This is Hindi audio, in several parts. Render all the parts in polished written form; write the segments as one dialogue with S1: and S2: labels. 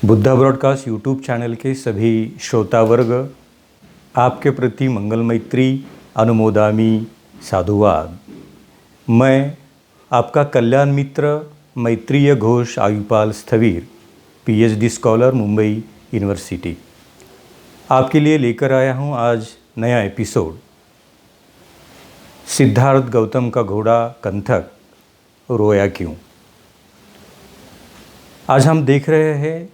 S1: बुद्धा ब्रॉडकास्ट यूट्यूब चैनल के सभी श्रोता वर्ग, आपके प्रति मंगल मैत्री अनुमोदामी साधुवाद। मैं आपका कल्याण मित्र Maitreya Ghosh Ayupal Sthavir, PhD scholar, Mumbai university, आपके लिए लेकर आया हूं आज नया एपिसोड। सिद्धार्थ गौतम का घोड़ा कंथक रोया क्यों। आज हम देख रहे हैं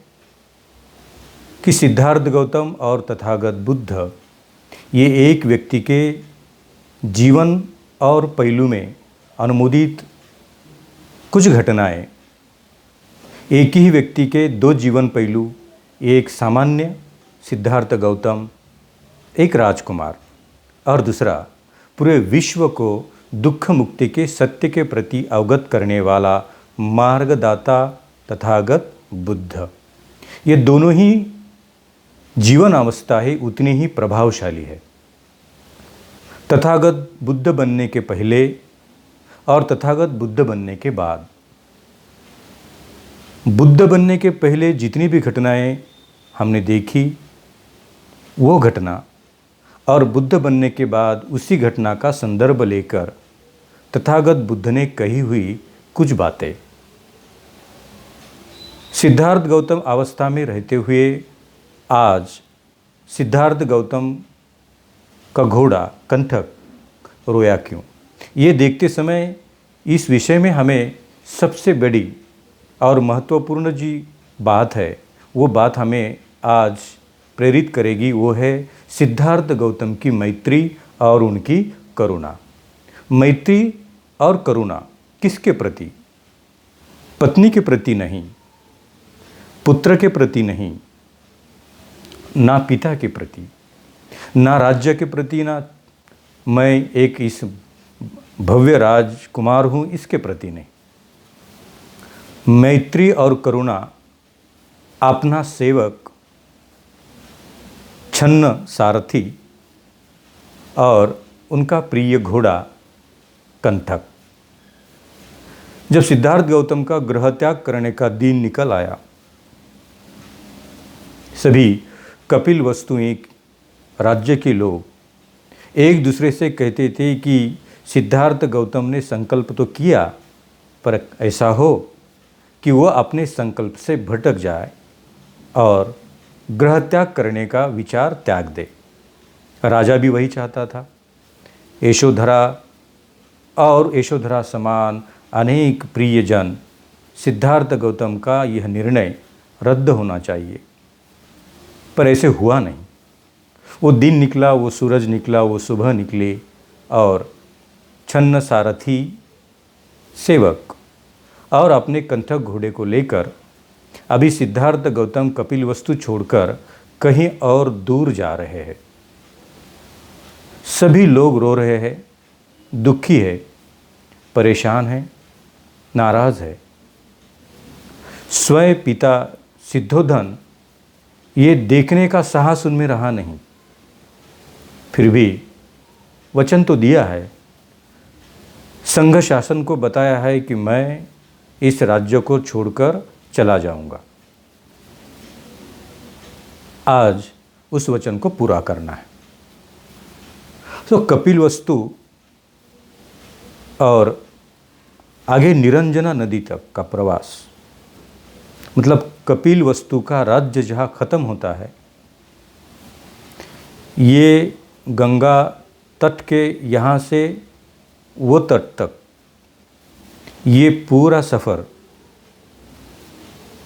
S1: कि सिद्धार्थ गौतम और तथागत बुद्ध, ये एक व्यक्ति के जीवन और पहलू में अनुमोदित कुछ घटनाएं, एक ही व्यक्ति के दो जीवन पहलू, एक सामान्य सिद्धार्थ गौतम, एक राजकुमार, और दूसरा पूरे विश्व को दुख मुक्ति के सत्य के प्रति अवगत करने वाला मार्गदाता तथागत बुद्ध। ये दोनों ही जीवन अवस्था है उतनी ही प्रभावशाली है। तथागत बुद्ध बनने के पहले और तथागत बुद्ध बनने के बाद। बुद्ध बनने के पहले जितनी भी घटनाएं हमने देखी, वो घटना, और बुद्ध बनने के बाद उसी घटना का संदर्भ लेकर तथागत बुद्ध ने कही हुई कुछ बातें। सिद्धार्थ गौतम अवस्था में रहते हुए आज सिद्धार्थ गौतम का घोड़ा कंथक रोया क्यों, ये देखते समय इस विषय में हमें सबसे बड़ी और महत्वपूर्ण जी बात है, वो बात हमें आज प्रेरित करेगी। वो है सिद्धार्थ गौतम की मैत्री और उनकी करुणा। मैत्री और करुणा किसके प्रति? पत्नी के प्रति नहीं, पुत्र के प्रति नहीं, ना पिता के प्रति, ना राज्य के प्रति, ना मैं एक इस भव्य राजकुमार हूँ इसके प्रति नहीं। मैत्री और करुणा अपना सेवक, छन्न सारथी और उनका प्रिय घोड़ा कंथक। जब सिद्धार्थ गौतम का गृह त्याग करने का दिन निकल आया, सभी कपिल वस्तुएं, राज्य के लोग एक दूसरे से कहते थे कि सिद्धार्थ गौतम ने संकल्प तो किया, पर ऐसा हो कि वह अपने संकल्प से भटक जाए और गृह त्याग करने का विचार त्याग दे। राजा भी वही चाहता था। यशोधरा और यशोधरा समान अनेक प्रियजन, सिद्धार्थ गौतम का यह निर्णय रद्द होना चाहिए, पर ऐसे हुआ नहीं। वो दिन निकला, वो सूरज निकला, वो सुबह निकले, और छन्न सारथी सेवक और अपने कंथक घोड़े को लेकर अभी सिद्धार्थ गौतम कपिल वस्तु छोड़कर कहीं और दूर जा रहे हैं। सभी लोग रो रहे हैं, दुखी है, परेशान है, नाराज है। स्वयं पिता सिद्धोधन ये देखने का साहस उनमें रहा नहीं, फिर भी वचन तो दिया है, संघ शासन को बताया है कि मैं इस राज्य को छोड़कर चला जाऊंगा। आज उस वचन को पूरा करना है। तो कपिल वस्तु और आगे निरंजना नदी तक का प्रवास, मतलब कपिल वस्तु का राज्य जहाँ ख़त्म होता है, ये गंगा तट के यहाँ से वो तट तक, ये पूरा सफ़र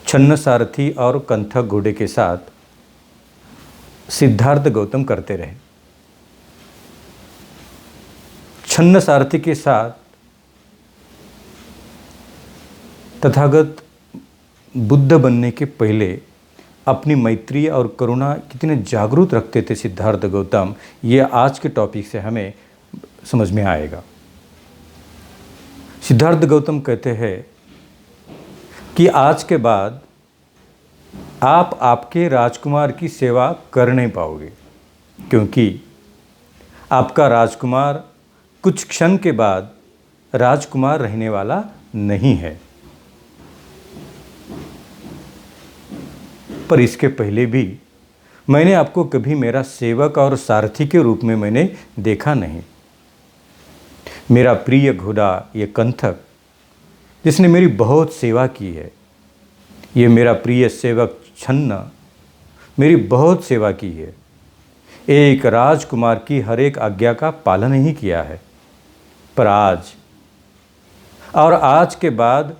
S1: छन्न सारथी और कंथक घोड़े के साथ सिद्धार्थ गौतम करते रहे। छन्न सारथी के साथ तथागत बुद्ध बनने के पहले अपनी मैत्री और करुणा कितने जागरूक रखते थे सिद्धार्थ गौतम, ये आज के टॉपिक से हमें समझ में आएगा। सिद्धार्थ गौतम कहते हैं कि आज के बाद आप आपके राजकुमार की सेवा कर नहीं पाओगे, क्योंकि आपका राजकुमार कुछ क्षण के बाद राजकुमार रहने वाला नहीं है। पर इसके पहले भी मैंने आपको कभी मेरा सेवक और सारथी के रूप में मैंने देखा नहीं। मेरा प्रिय घोड़ा ये कंथक, जिसने मेरी बहुत सेवा की है, ये मेरा प्रिय सेवक छन्न मेरी बहुत सेवा की है। एक राजकुमार की हर एक आज्ञा का पालन ही किया है, पर आज के बाद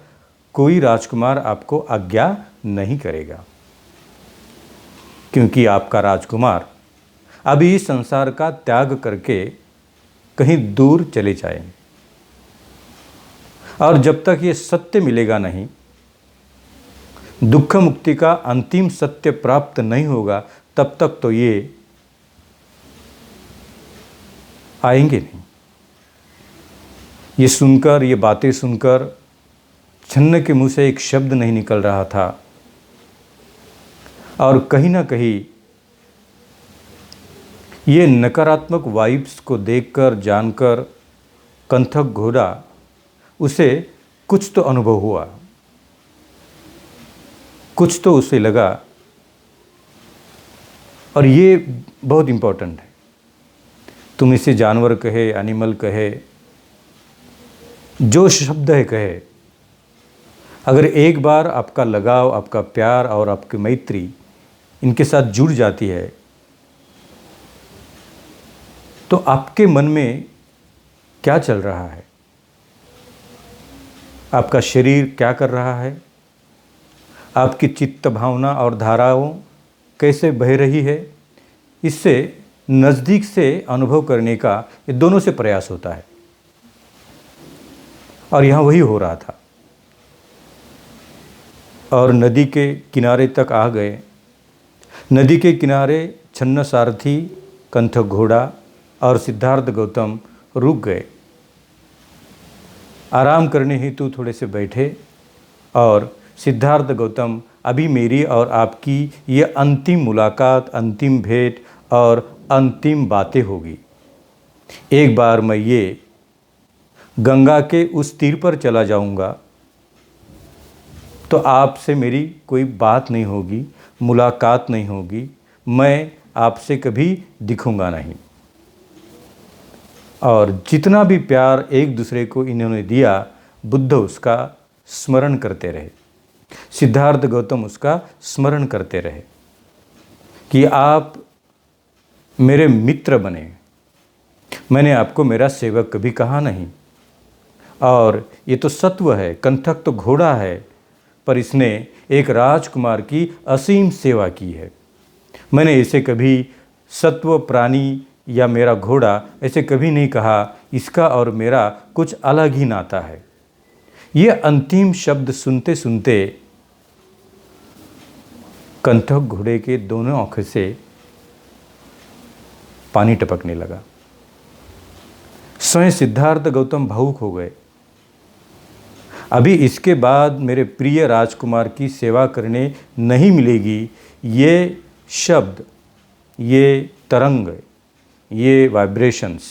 S1: कोई राजकुमार आपको आज्ञा नहीं करेगा, क्योंकि आपका राजकुमार अभी इस संसार का त्याग करके कहीं दूर चले जाएंगे। और जब तक ये सत्य मिलेगा नहीं, दुख मुक्ति का अंतिम सत्य प्राप्त नहीं होगा, तब तक तो ये आएंगे नहीं। ये सुनकर, ये बातें सुनकर छन्न के मुंह से एक शब्द नहीं निकल रहा था, और कहीं ना कहीं ये नकारात्मक वाइब्स को देखकर, जानकर कंथक घोड़ा उसे कुछ तो अनुभव हुआ, कुछ तो उसे लगा। और ये बहुत इम्पोर्टेंट है। तुम इसे जानवर कहे, एनिमल कहे, जो शब्द है कहे, अगर एक बार आपका लगाव, आपका प्यार और आपकी मैत्री इनके साथ जुड़ जाती है, तो आपके मन में क्या चल रहा है, आपका शरीर क्या कर रहा है, आपकी चित्त भावना और धाराओं कैसे बह रही है, इससे नज़दीक से अनुभव करने का ये दोनों से प्रयास होता है। और यहाँ वही हो रहा था। और नदी के किनारे तक आ गए। नदी के किनारे छन्न सारथी, कंथक घोड़ा और सिद्धार्थ गौतम रुक गए। आराम करने हेतु थोड़े से बैठे, और सिद्धार्थ गौतम, अभी मेरी और आपकी ये अंतिम मुलाकात, अंतिम भेंट और अंतिम बातें होगी। एक बार मैं ये गंगा के उस तीर पर चला जाऊंगा, तो आपसे मेरी कोई बात नहीं होगी, मुलाकात नहीं होगी, मैं आपसे कभी दिखूंगा नहीं। और जितना भी प्यार एक दूसरे को इन्होंने दिया, बुद्ध उसका स्मरण करते रहे, सिद्धार्थ गौतम उसका स्मरण करते रहे कि आप मेरे मित्र बने। मैंने आपको मेरा सेवक कभी कहा नहीं। और ये तो सत्व है, कंथक तो घोड़ा है, पर इसने एक राजकुमार की असीम सेवा की है। मैंने इसे कभी सत्व प्राणी या मेरा घोड़ा ऐसे कभी नहीं कहा। इसका और मेरा कुछ अलग ही नाता है। ये अंतिम शब्द सुनते सुनते कंथक घोड़े के दोनों आंखों से पानी टपकने लगा। स्वयं सिद्धार्थ गौतम भावुक हो गए। अभी इसके बाद मेरे प्रिय राजकुमार की सेवा करने नहीं मिलेगी, ये शब्द, ये तरंग, ये वाइब्रेशंस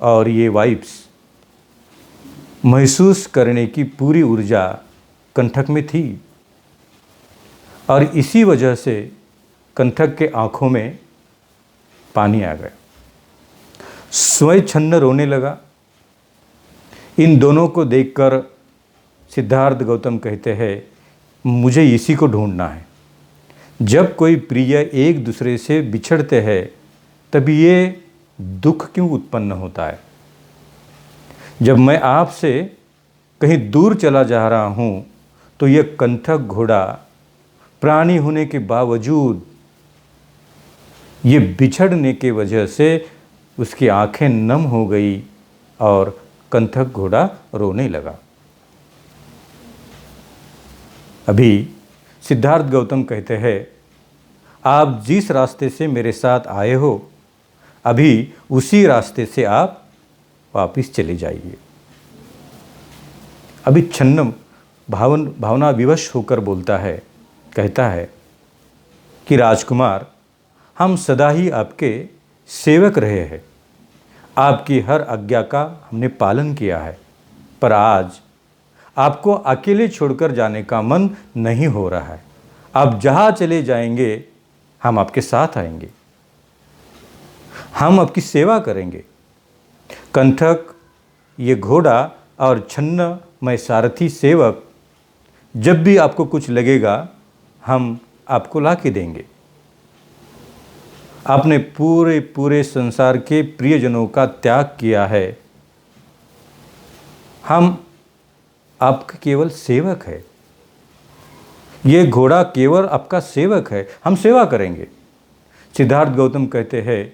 S1: और ये वाइब्स महसूस करने की पूरी ऊर्जा कंथक में थी। और इसी वजह से कंथक के आँखों में पानी आ गया। स्वयं छन्न रोने लगा। इन दोनों को देखकर सिद्धार्थ गौतम कहते हैं, मुझे इसी को ढूंढना है। जब कोई प्रिय एक दूसरे से बिछड़ते हैं, तभी ये दुख क्यों उत्पन्न होता है। जब मैं आपसे कहीं दूर चला जा रहा हूँ, तो यह कंथक घोड़ा प्राणी होने के बावजूद ये बिछड़ने के वजह से उसकी आंखें नम हो गई और कंथक घोड़ा रोने लगा। अभी सिद्धार्थ गौतम कहते हैं, आप जिस रास्ते से मेरे साथ आए हो, अभी उसी रास्ते से आप वापस चले जाइए। अभी छन्न भावना विवश होकर बोलता है, कहता है कि राजकुमार, हम सदा ही आपके सेवक रहे हैं। आपकी हर आज्ञा का हमने पालन किया है, पर आज आपको अकेले छोड़कर जाने का मन नहीं हो रहा है। आप जहाँ चले जाएंगे हम आपके साथ आएंगे, हम आपकी सेवा करेंगे। कंठक ये घोड़ा और छन्न मैं सारथी सेवक, जब भी आपको कुछ लगेगा हम आपको ला के देंगे। आपने पूरे पूरे संसार के प्रियजनों का त्याग किया है, हम आपके केवल सेवक है। ये घोड़ा केवल आपका सेवक है, हम सेवा करेंगे। सिद्धार्थ गौतम कहते हैं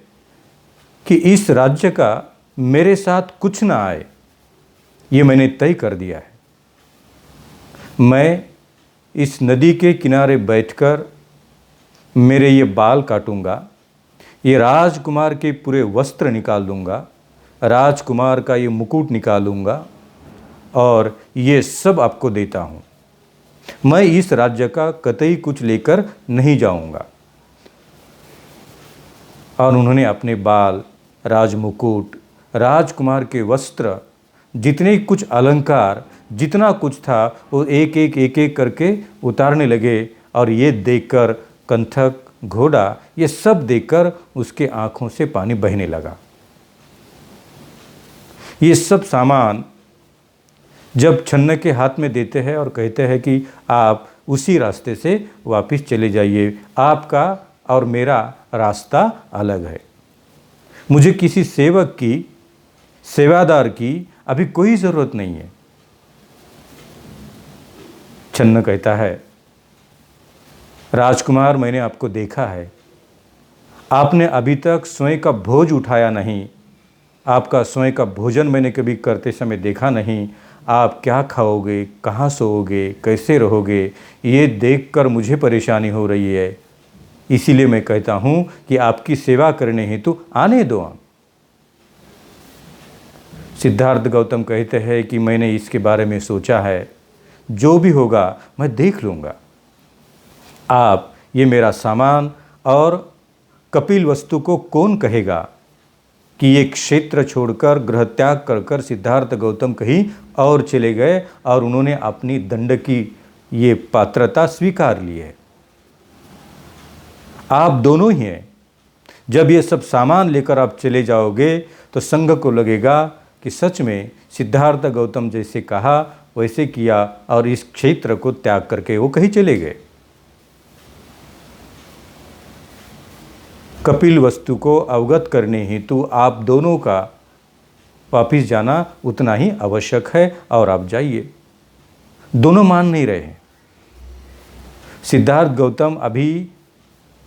S1: कि इस राज्य का मेरे साथ कुछ ना आए, ये मैंने तय कर दिया है। मैं इस नदी के किनारे बैठकर मेरे ये बाल काटूंगा, ये राजकुमार के पूरे वस्त्र निकाल दूंगा, राजकुमार का ये मुकुट निकालूंगा और ये सब आपको देता हूँ। मैं इस राज्य का कतई कुछ लेकर नहीं जाऊंगा। और उन्होंने अपने बाल, राजमुकुट, राजकुमार के वस्त्र, जितने कुछ अलंकार, जितना कुछ था वो एक एक करके उतारने लगे। और ये देखकर कंठक घोड़ा ये सब देखकर उसके आंखों से पानी बहने लगा। ये सब सामान जब छन्न के हाथ में देते हैं और कहते हैं कि आप उसी रास्ते से वापस चले जाइए, आपका और मेरा रास्ता अलग है। मुझे किसी सेवक की, सेवादार की अभी कोई ज़रूरत नहीं है। छन्न कहता है, राजकुमार मैंने आपको देखा है, आपने अभी तक स्वयं का भोज उठाया नहीं, आपका स्वयं का भोजन मैंने कभी करते समय देखा नहीं। आप क्या खाओगे, कहाँ सोओगे, कैसे रहोगे, ये देखकर मुझे परेशानी हो रही है। इसीलिए मैं कहता हूँ कि आपकी सेवा करने हेतु आने दो। सिद्धार्थ गौतम कहते हैं कि मैंने इसके बारे में सोचा है, जो भी होगा मैं देख लूँगा। आप ये मेरा सामान और कपिल वस्तु को कौन कहेगा कि ये क्षेत्र छोड़कर गृह त्याग कर सिद्धार्थ गौतम कहीं और चले गए और उन्होंने अपनी दंड की ये पात्रता स्वीकार ली है। आप दोनों ही हैं। जब ये सब सामान लेकर आप चले जाओगे तो संघ को लगेगा कि सच में सिद्धार्थ गौतम जैसे कहा वैसे किया और इस क्षेत्र को त्याग करके वो कहीं चले गए। कपिल वस्तु को अवगत करने हेतु आप दोनों का वापिस जाना उतना ही आवश्यक है और आप जाइए। दोनों मान नहीं रहे हैं। सिद्धार्थ गौतम अभी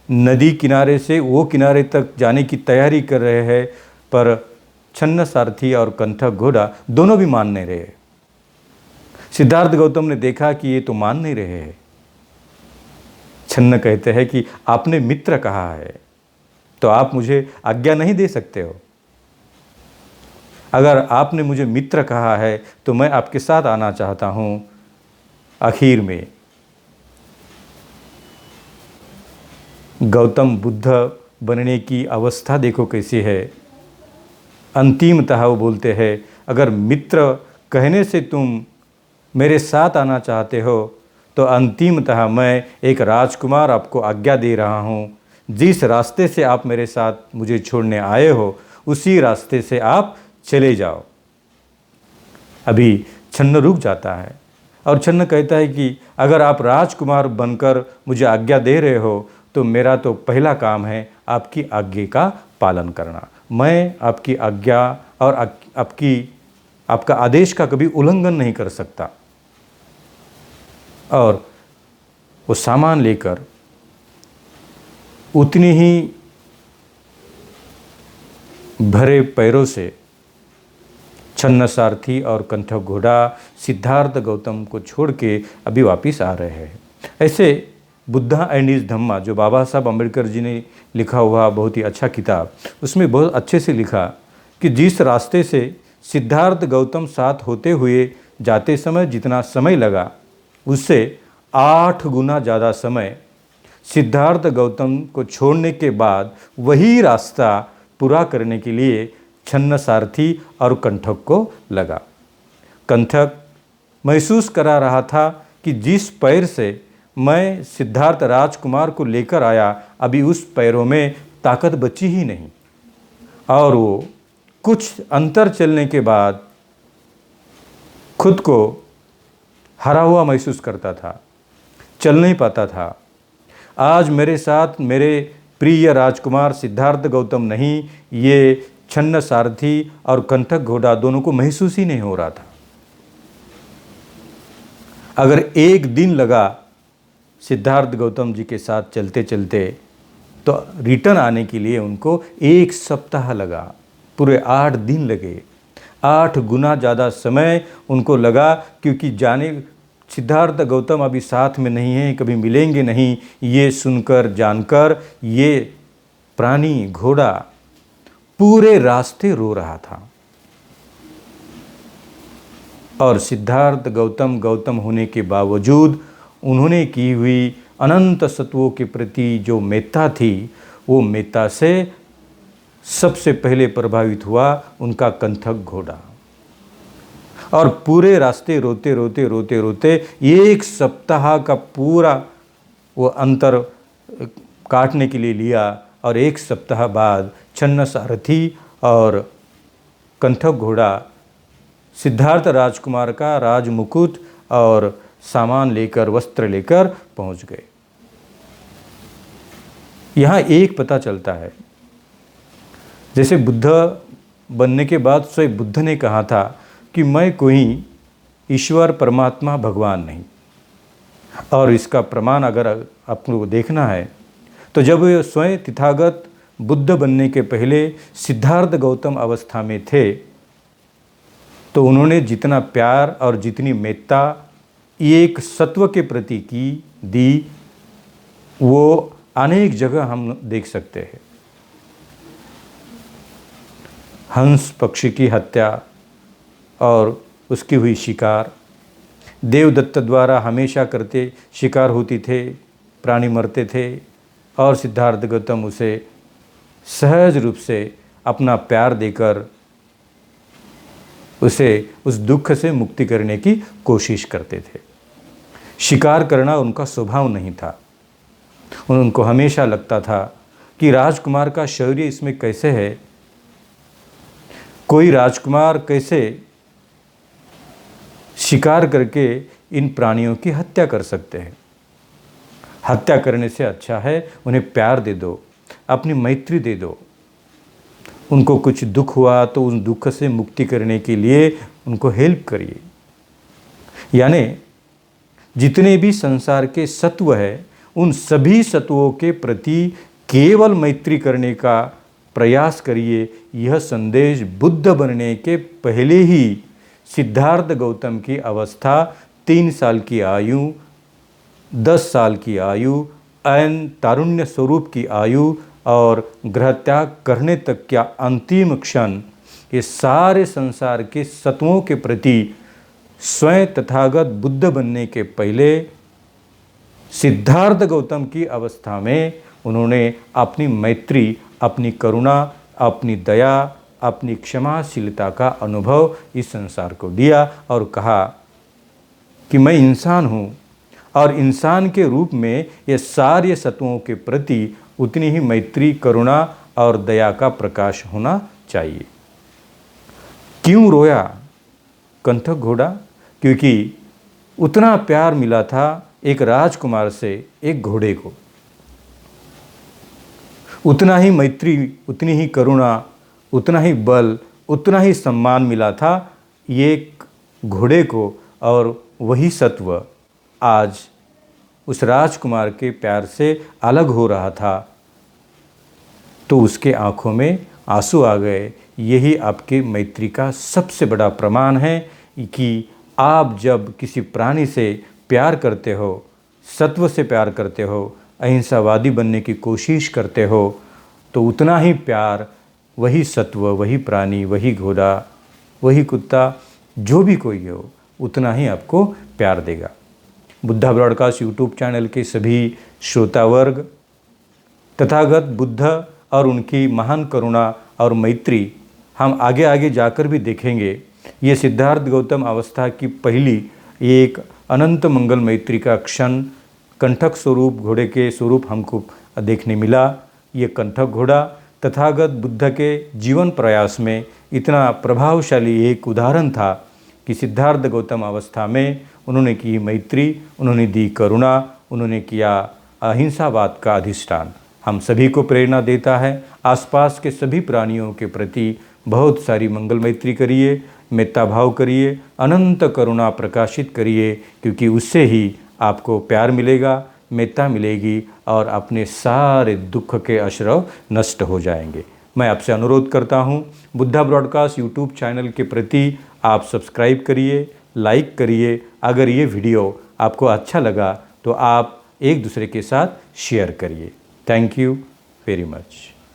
S1: नदी किनारे से वो किनारे तक जाने की तैयारी कर रहे हैं, पर छन्न सारथी और कंठक घोड़ा दोनों भी मान नहीं रहे। सिद्धार्थ गौतम ने देखा कि ये तो मान नहीं रहे हैं। छन्न कहते हैं कि आपने मित्र कहा है तो आप मुझे आज्ञा नहीं दे सकते हो। अगर आपने मुझे मित्र कहा है तो मैं आपके साथ आना चाहता हूँ। आखिर में गौतम बुद्ध बनने की अवस्था देखो कैसी है। अंतिमतः वो बोलते हैं, अगर मित्र कहने से तुम मेरे साथ आना चाहते हो तो अंतिमतः मैं एक राजकुमार आपको आज्ञा दे रहा हूँ। जिस रास्ते से आप मेरे साथ मुझे छोड़ने आए हो उसी रास्ते से आप चले जाओ। अभी छन्न रुक जाता है और छन्न कहता है कि अगर आप राजकुमार बनकर मुझे आज्ञा दे रहे हो तो मेरा तो पहला काम है आपकी आज्ञा का पालन करना। मैं आपकी आज्ञा और आपका आदेश का कभी उल्लंघन नहीं कर सकता। और वो सामान लेकर उतनी ही भरे पैरों से छन्न सारथी और कंठक घोड़ा सिद्धार्थ गौतम को छोड़ के अभी वापिस आ रहे हैं। ऐसे बुद्धा एंड हिज धम्मा, जो बाबा साहब अम्बेडकर जी ने लिखा हुआ बहुत ही अच्छा किताब, उसमें बहुत अच्छे से लिखा कि जिस रास्ते से सिद्धार्थ गौतम साथ होते हुए जाते समय जितना समय लगा उससे 8 गुना ज़्यादा समय सिद्धार्थ गौतम को छोड़ने के बाद वही रास्ता पूरा करने के लिए छन्न सारथी और कंठक को लगा। कंठक महसूस करा रहा था कि जिस पैर से मैं सिद्धार्थ राजकुमार को लेकर आया, अभी उस पैरों में ताकत बची ही नहीं और वो कुछ अंतर चलने के बाद खुद को हरा हुआ महसूस करता था, चल नहीं पाता था। आज मेरे साथ मेरे प्रिय राजकुमार सिद्धार्थ गौतम नहीं, ये छन्न सारथी और कंठक घोड़ा दोनों को महसूस ही नहीं हो रहा था। अगर एक दिन लगा सिद्धार्थ गौतम जी के साथ चलते चलते तो रिटर्न आने के लिए उनको 1 सप्ताह लगा, पूरे 8 दिन लगे, 8 गुना ज़्यादा समय उनको लगा, क्योंकि जाने सिद्धार्थ गौतम अभी साथ में नहीं हैं, कभी मिलेंगे नहीं, ये सुनकर जानकर ये प्राणी घोड़ा पूरे रास्ते रो रहा था। और सिद्धार्थ गौतम गौतम होने के बावजूद उन्होंने की हुई अनंत सत्वों के प्रति जो मेत्ता थी, वो मेत्ता से सबसे पहले प्रभावित हुआ उनका कंठक घोड़ा। और पूरे रास्ते रोते रोते रोते रोते 1 सप्ताह का पूरा वो अंतर काटने के लिए लिया। और 1 सप्ताह बाद छन्न सारथी और कंठक घोड़ा सिद्धार्थ राजकुमार का राजमुकुट और सामान लेकर, वस्त्र लेकर पहुंच गए। यहाँ एक पता चलता है, जैसे बुद्ध बनने के बाद स्वयं बुद्ध ने कहा था कि मैं कोई ईश्वर परमात्मा भगवान नहीं। और इसका प्रमाण अगर आपको देखना है तो जब स्वयं तथागत बुद्ध बनने के पहले सिद्धार्थ गौतम अवस्था में थे, तो उन्होंने जितना प्यार और जितनी मेत्ता एक सत्व के प्रति दी, वो अनेक जगह हम देख सकते हैं। हंस पक्षी की हत्या और उसकी हुई शिकार, देवदत्त द्वारा हमेशा करते शिकार होती थे, प्राणी मरते थे और सिद्धार्थ गौतम उसे सहज रूप से अपना प्यार देकर उसे उस दुख से मुक्ति करने की कोशिश करते थे। शिकार करना उनका स्वभाव नहीं था। उनको हमेशा लगता था कि राजकुमार का शौर्य इसमें कैसे है, कोई राजकुमार कैसे शिकार करके इन प्राणियों की हत्या कर सकते हैं। हत्या करने से अच्छा है उन्हें प्यार दे दो, अपनी मैत्री दे दो। उनको कुछ दुख हुआ तो उस दुख से मुक्ति करने के लिए उनको हेल्प करिए। यानी जितने भी संसार के सत्व है, उन सभी सत्वों के प्रति केवल मैत्री करने का प्रयास करिए। यह संदेश बुद्ध बनने के पहले ही सिद्धार्थ गौतम की अवस्था 3 साल की आयु, 10 साल की आयु, ऐन तारुण्य स्वरूप की आयु और ग्रह त्याग करने तक क्या अंतिम क्षण, ये सारे संसार के सत्वों के प्रति स्वयं तथागत बुद्ध बनने के पहले सिद्धार्थ गौतम की अवस्था में उन्होंने अपनी मैत्री, अपनी करुणा, अपनी दया, अपनी क्षमाशीलता का अनुभव इस संसार को दिया और कहा कि मैं इंसान हूँ और इंसान के रूप में ये सारे सत्वों के प्रति उतनी ही मैत्री, करुणा और दया का प्रकाश होना चाहिए। क्यों रोया कंठक घोड़ा? क्योंकि उतना प्यार मिला था एक राजकुमार से एक घोड़े को, उतना ही मैत्री, उतनी ही करुणा, उतना ही बल, उतना ही सम्मान मिला था एक घोड़े को। और वही सत्व आज उस राजकुमार के प्यार से अलग हो रहा था, तो उसके आंखों में आंसू आ गए। यही आपके मैत्री का सबसे बड़ा प्रमाण है कि आप जब किसी प्राणी से प्यार करते हो, सत्व से प्यार करते हो, अहिंसावादी बनने की कोशिश करते हो, तो उतना ही प्यार वही सत्व, वही प्राणी, वही घोड़ा, वही कुत्ता, जो भी कोई हो, उतना ही आपको प्यार देगा। बुद्धा ब्रॉडकास्ट यूट्यूब चैनल के सभी श्रोता वर्ग तथागत बुद्ध और उनकी महान करुणा और मैत्री हम आगे आगे जाकर भी देखेंगे। ये सिद्धार्थ गौतम अवस्था की पहली एक अनंत मंगल मैत्री का क्षण कंठक स्वरूप घोड़े के स्वरूप हमको देखने मिला। ये कंठक घोड़ा तथागत बुद्ध के जीवन प्रयास में इतना प्रभावशाली एक उदाहरण था कि सिद्धार्थ गौतम अवस्था में उन्होंने की मैत्री, उन्होंने दी करुणा, उन्होंने किया अहिंसावाद का अधिष्ठान। हम सभी को प्रेरणा देता है। आसपास के सभी प्राणियों के प्रति बहुत सारी मंगल मैत्री करिए, मेत्ता भाव करिए, अनंत करुणा प्रकाशित करिए, क्योंकि उससे ही आपको प्यार मिलेगा, मेत्ता मिलेगी और अपने सारे दुख के आश्रव नष्ट हो जाएंगे। मैं आपसे अनुरोध करता हूँ, बुद्धा ब्रॉडकास्ट यूट्यूब चैनल के प्रति आप सब्सक्राइब करिए, लाइक करिए। अगर ये वीडियो आपको अच्छा लगा तो आप एक दूसरे के साथ शेयर करिए। Thank you very much.